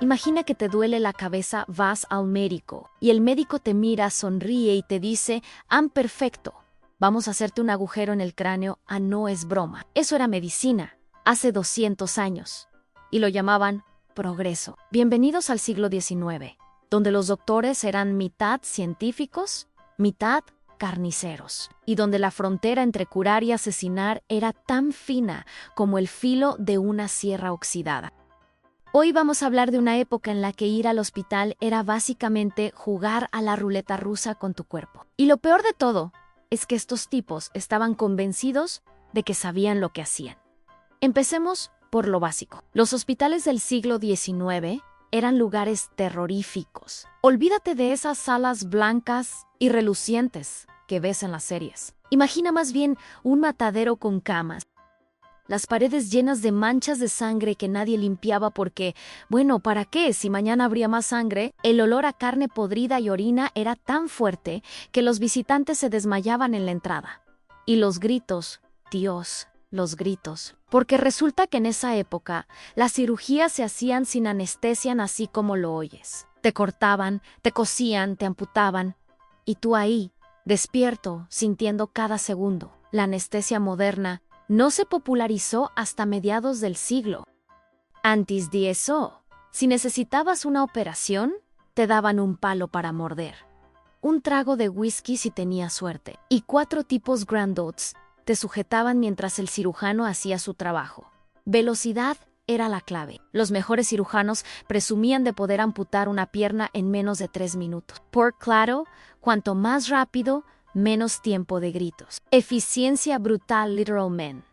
Imagina que te duele la cabeza, vas al médico y el médico te mira, sonríe y te dice, perfecto, vamos a hacerte un agujero en el cráneo, no es broma. Eso era medicina, hace 200 años, y lo llamaban progreso. Bienvenidos al siglo XIX, donde los doctores eran mitad científicos, mitad carniceros, y donde la frontera entre curar y asesinar era tan fina como el filo de una sierra oxidada. Hoy vamos a hablar de una época en la que ir al hospital era básicamente jugar a la ruleta rusa con tu cuerpo. Y lo peor de todo es que estos tipos estaban convencidos de que sabían lo que hacían. Empecemos por lo básico. Los hospitales del siglo XIX eran lugares terroríficos. Olvídate de esas salas blancas y relucientes que ves en las series. Imagina más bien un matadero con camas. Las paredes llenas de manchas de sangre que nadie limpiaba porque, ¿para qué? Si mañana habría más sangre. El olor a carne podrida y orina era tan fuerte que los visitantes se desmayaban en la entrada. Y los gritos, Dios, los gritos. Porque resulta que en esa época las cirugías se hacían sin anestesia, así como lo oyes. Te cortaban, te cosían, te amputaban. Y tú ahí, despierto, sintiendo cada segundo. La anestesia moderna no se popularizó hasta mediados del siglo. Antes de eso, si necesitabas una operación, te daban un palo para morder, un trago de whisky si tenías suerte, y 4 tipos grandotes te sujetaban mientras el cirujano hacía su trabajo. Velocidad era la clave. Los mejores cirujanos presumían de poder amputar una pierna en menos de 3 minutos. Por claro, cuanto más rápido, menos tiempo de gritos. Eficiencia brutal, literalmente.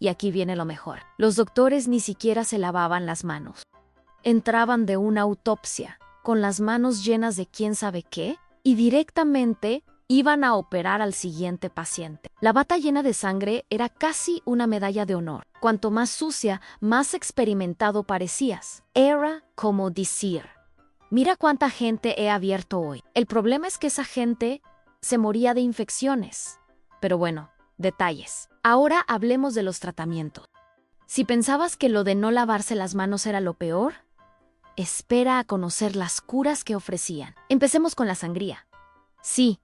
Y aquí viene lo mejor. Los doctores ni siquiera se lavaban las manos. Entraban de una autopsia, con las manos llenas de quién sabe qué, y directamente iban a operar al siguiente paciente. La bata llena de sangre era casi una medalla de honor. Cuanto más sucia, más experimentado parecías. Era como decir, mira cuánta gente he abierto hoy. El problema es que esa gente se moría de infecciones. Pero detalles. Ahora hablemos de los tratamientos. Si pensabas que lo de no lavarse las manos era lo peor, espera a conocer las curas que ofrecían. Empecemos con la sangría. Sí,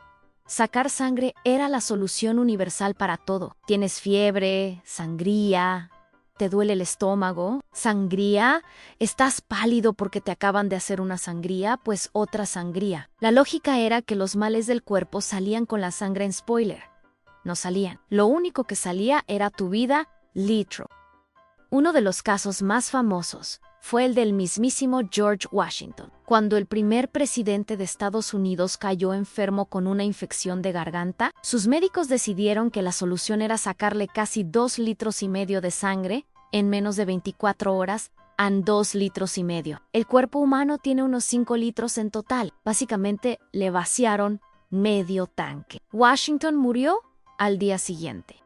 sacar sangre era la solución universal para todo. Tienes fiebre, sangría. ¿Te duele el estómago? ¿Sangría? ¿Estás pálido porque te acaban de hacer una sangría? Pues otra sangría. La lógica era que los males del cuerpo salían con la sangre en spoiler. No salían. Lo único que salía era tu vida, litro. Uno de los casos más famosos fue el del mismísimo George Washington, cuando el primer presidente de Estados Unidos cayó enfermo con una infección de garganta. Sus médicos decidieron que la solución era sacarle casi 2,5 litros de sangre en menos de 24 horas a 2,5 litros. El cuerpo humano tiene unos 5 litros en total. Básicamente le vaciaron medio tanque. Washington murió al día siguiente.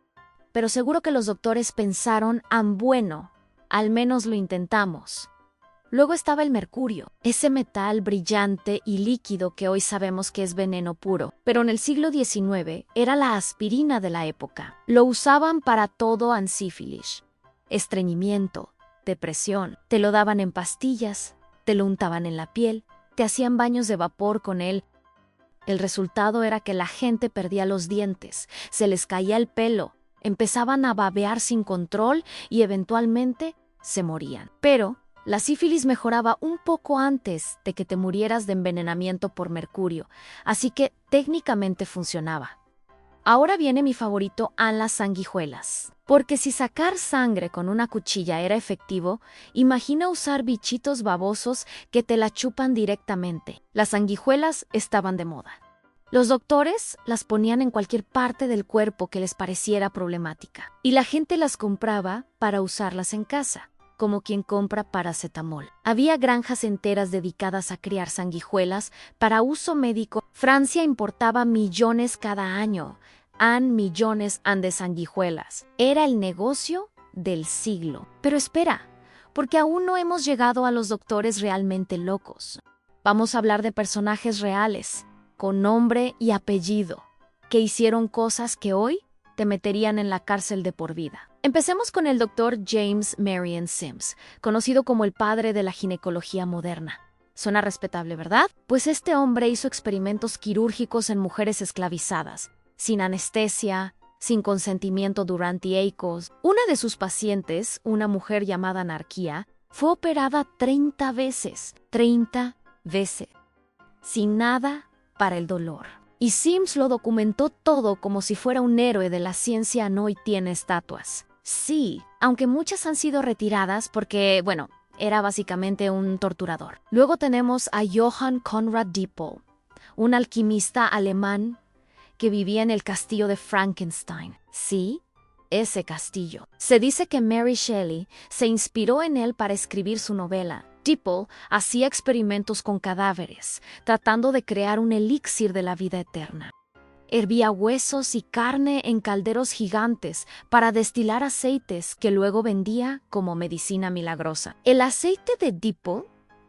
Pero seguro que los doctores pensaron, al menos lo intentamos. Luego estaba el mercurio, ese metal brillante y líquido que hoy sabemos que es veneno puro. Pero en el siglo XIX era la aspirina de la época. Lo usaban para todo en sífilis, estreñimiento, depresión. Te lo daban en pastillas, te lo untaban en la piel, te hacían baños de vapor con él. El resultado era que la gente perdía los dientes, se les caía el pelo, empezaban a babear sin control y eventualmente se morían. Pero la sífilis mejoraba un poco antes de que te murieras de envenenamiento por mercurio, así que técnicamente funcionaba. Ahora viene mi favorito, las sanguijuelas. Porque si sacar sangre con una cuchilla era efectivo, imagina usar bichitos babosos que te la chupan directamente. Las sanguijuelas estaban de moda. Los doctores las ponían en cualquier parte del cuerpo que les pareciera problemática. Y la gente las compraba para usarlas en casa, como quien compra paracetamol. Había granjas enteras dedicadas a criar sanguijuelas para uso médico. Francia importaba millones cada año. Millones de sanguijuelas. Era el negocio del siglo. Pero espera, porque aún no hemos llegado a los doctores realmente locos. Vamos a hablar de personajes reales, con nombre y apellido, que hicieron cosas que hoy te meterían en la cárcel de por vida. Empecemos con el doctor James Marion Sims, conocido como el padre de la ginecología moderna. Suena respetable, ¿verdad? Pues este hombre hizo experimentos quirúrgicos en mujeres esclavizadas, sin anestesia, sin consentimiento durante eicos. Una de sus pacientes, una mujer llamada Anarquía, fue operada 30 veces, sin nada para el dolor. Y Sims lo documentó todo como si fuera un héroe de la ciencia. No y tiene estatuas. Sí, aunque muchas han sido retiradas porque, era básicamente un torturador. Luego tenemos a Johann Conrad Dippel, un alquimista alemán que vivía en el castillo de Frankenstein. Sí, ese castillo. Se dice que Mary Shelley se inspiró en él para escribir su novela. Dippel hacía experimentos con cadáveres, tratando de crear un elixir de la vida eterna. Hervía huesos y carne en calderos gigantes para destilar aceites que luego vendía como medicina milagrosa. El aceite de Dippel,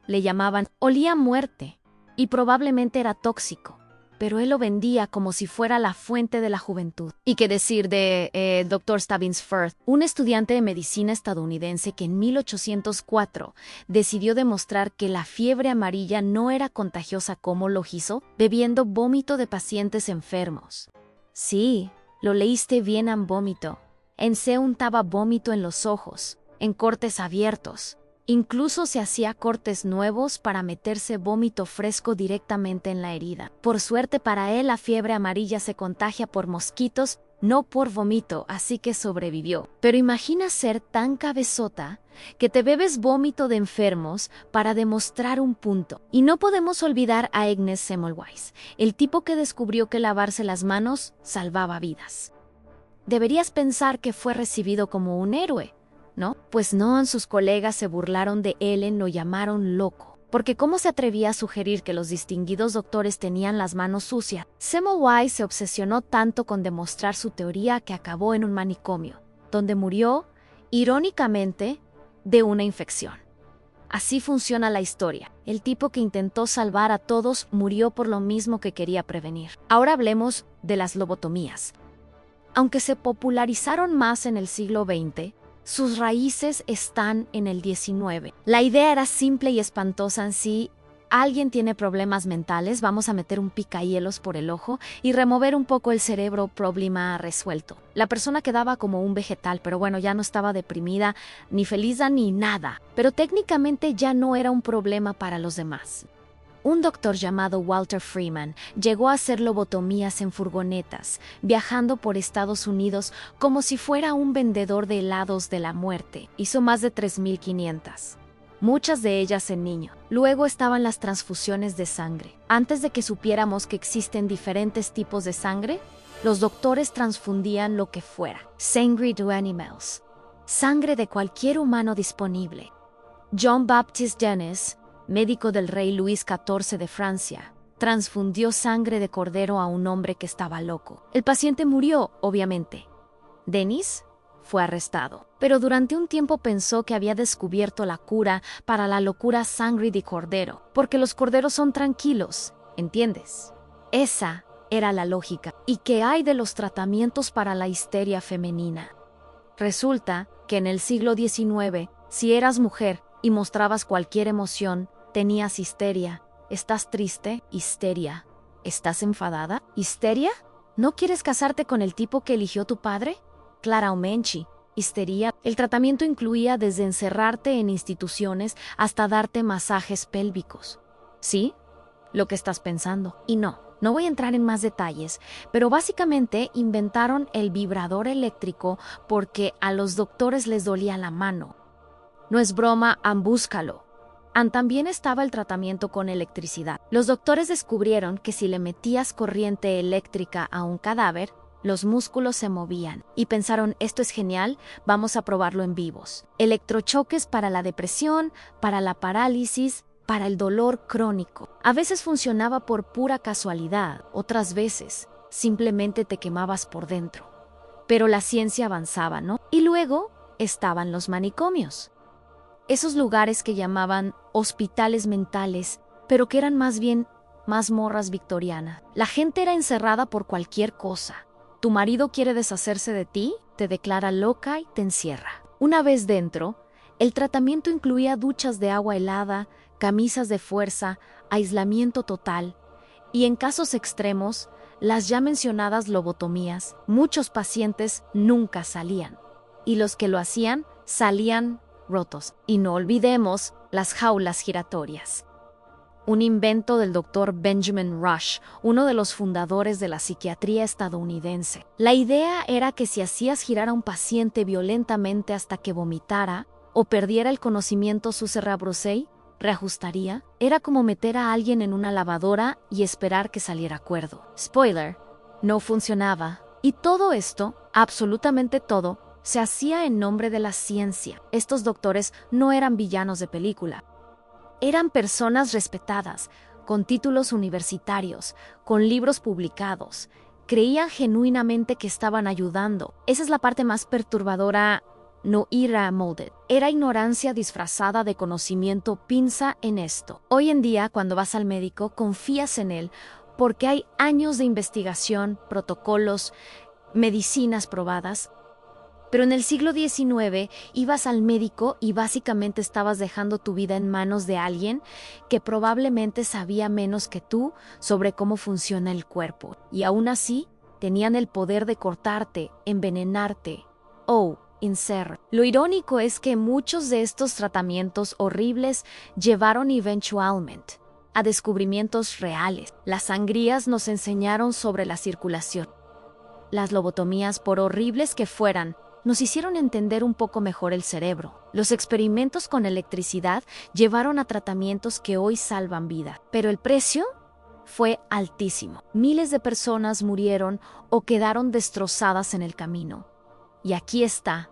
le llamaban, olía a muerte y probablemente era tóxico, pero él lo vendía como si fuera la fuente de la juventud. ¿Y qué decir de Dr. Stabbins Firth, un estudiante de medicina estadounidense que en 1804 decidió demostrar que la fiebre amarilla no era contagiosa? ¿Cómo lo hizo? Bebiendo vómito de pacientes enfermos. Sí, lo leíste bien, vómito. Se untaba vómito en los ojos, en cortes abiertos. Incluso se hacía cortes nuevos para meterse vómito fresco directamente en la herida. Por suerte para él, la fiebre amarilla se contagia por mosquitos, no por vómito, así que sobrevivió. Pero imagina ser tan cabezota que te bebes vómito de enfermos para demostrar un punto. Y no podemos olvidar a Ernest Semmelweis, el tipo que descubrió que lavarse las manos salvaba vidas. Deberías pensar que fue recibido como un héroe, ¿no? Pues no, sus colegas se burlaron de él, lo llamaron loco. Porque ¿cómo se atrevía a sugerir que los distinguidos doctores tenían las manos sucias? Semmelweis se obsesionó tanto con demostrar su teoría que acabó en un manicomio, donde murió, irónicamente, de una infección. Así funciona la historia. El tipo que intentó salvar a todos murió por lo mismo que quería prevenir. Ahora hablemos de las lobotomías. Aunque se popularizaron más en el siglo XX, sus raíces están en el XIX. La idea era simple y espantosa. Si alguien tiene problemas mentales, vamos a meter un picahielos por el ojo y remover un poco el cerebro, problema resuelto. La persona quedaba como un vegetal, pero ya no estaba deprimida, ni feliz, ni nada. Pero técnicamente ya no era un problema para los demás. Un doctor llamado Walter Freeman llegó a hacer lobotomías en furgonetas, viajando por Estados Unidos como si fuera un vendedor de helados de la muerte. Hizo más de 3.500, muchas de ellas en niños. Luego estaban las transfusiones de sangre. Antes de que supiéramos que existen diferentes tipos de sangre, los doctores transfundían lo que fuera. Sangre de animals, sangre de cualquier humano disponible. John Baptiste Denis, médico del rey Luis XIV de Francia, transfundió sangre de cordero a un hombre que estaba loco. El paciente murió, obviamente. Denis fue arrestado, pero durante un tiempo pensó que había descubierto la cura para la locura sangre de cordero, porque los corderos son tranquilos, ¿entiendes? Esa era la lógica. ¿Y qué hay de los tratamientos para la histeria femenina? Resulta que en el siglo XIX, si eras mujer y mostrabas cualquier emoción, tenías histeria. ¿Estás triste? Histeria. ¿Estás enfadada? ¿Histeria? ¿No quieres casarte con el tipo que eligió tu padre? Claramente. Histeria. El tratamiento incluía desde encerrarte en instituciones hasta darte masajes pélvicos. ¿Sí? Lo que estás pensando. Y no voy a entrar en más detalles, pero básicamente inventaron el vibrador eléctrico porque a los doctores les dolía la mano. No es broma, búscalo. También estaba el tratamiento con electricidad. Los doctores descubrieron que si le metías corriente eléctrica a un cadáver, los músculos se movían. Y pensaron, esto es genial, vamos a probarlo en vivos. Electrochoques para la depresión, para la parálisis, para el dolor crónico. A veces funcionaba por pura casualidad, otras veces simplemente te quemabas por dentro. Pero la ciencia avanzaba, ¿no? Y luego estaban los manicomios. Esos lugares que llamaban hospitales mentales, pero que eran más bien mazmorras victorianas. La gente era encerrada por cualquier cosa. ¿Tu marido quiere deshacerse de ti? te declara loca y te encierra. Una vez dentro, el tratamiento incluía duchas de agua helada, camisas de fuerza, aislamiento total y, en casos extremos, las ya mencionadas lobotomías. Muchos pacientes nunca salían y los que lo hacían salían rotos. Y no olvidemos las jaulas giratorias. Un invento del Dr. Benjamin Rush, uno de los fundadores de la psiquiatría estadounidense. La idea era que si hacías girar a un paciente violentamente hasta que vomitara o perdiera el conocimiento, su cerebro se reajustaría. Era como meter a alguien en una lavadora y esperar que saliera cuerdo. Spoiler, no funcionaba. Y todo esto, absolutamente todo, se hacía en nombre de la ciencia. Estos doctores no eran villanos de película. Eran personas respetadas, con títulos universitarios, con libros publicados. Creían genuinamente que estaban ayudando. Esa es la parte más perturbadora. No era molded. Era ignorancia disfrazada de conocimiento. Piensa en esto. Hoy en día, cuando vas al médico, confías en él porque hay años de investigación, protocolos, medicinas probadas. Pero en el siglo XIX ibas al médico y básicamente estabas dejando tu vida en manos de alguien que probablemente sabía menos que tú sobre cómo funciona el cuerpo. Y aún así, tenían el poder de cortarte, envenenarte o encerrar. Lo irónico es que muchos de estos tratamientos horribles llevaron eventualmente a descubrimientos reales. Las sangrías nos enseñaron sobre la circulación. Las lobotomías, por horribles que fueran, nos hicieron entender un poco mejor el cerebro. Los experimentos con electricidad llevaron a tratamientos que hoy salvan vida. Pero el precio fue altísimo. Miles de personas murieron o quedaron destrozadas en el camino. Y aquí está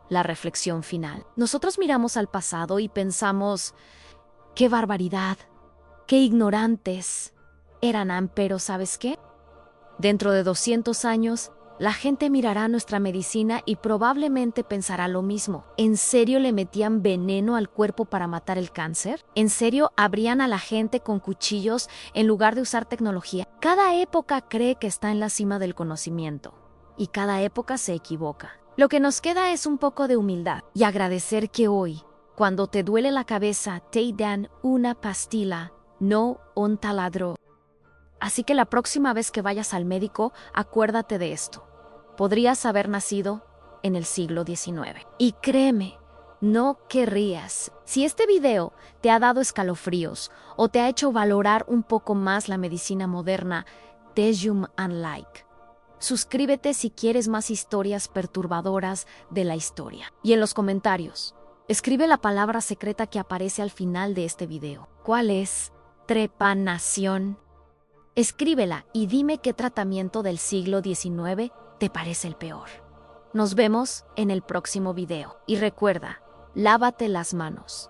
la reflexión final. Nosotros miramos al pasado y pensamos, ¡qué barbaridad! ¡Qué ignorantes! Eran, pero ¿sabes qué? Dentro de 200 años, la gente mirará nuestra medicina y probablemente pensará lo mismo. ¿En serio le metían veneno al cuerpo para matar el cáncer? ¿En serio abrían a la gente con cuchillos en lugar de usar tecnología? Cada época cree que está en la cima del conocimiento y cada época se equivoca. Lo que nos queda es un poco de humildad y agradecer que hoy, cuando te duele la cabeza, te dan una pastilla, no un taladro. Así que la próxima vez que vayas al médico, acuérdate de esto. Podrías haber nacido en el siglo XIX. Y créeme, no querrías. Si este video te ha dado escalofríos o te ha hecho valorar un poco más la medicina moderna, déjame un like. Suscríbete si quieres más historias perturbadoras de la historia. Y en los comentarios, escribe la palabra secreta que aparece al final de este video. ¿Cuál es? Trepanación. Escríbela y dime qué tratamiento del siglo XIX te parece el peor. Nos vemos en el próximo video. Y recuerda, lávate las manos.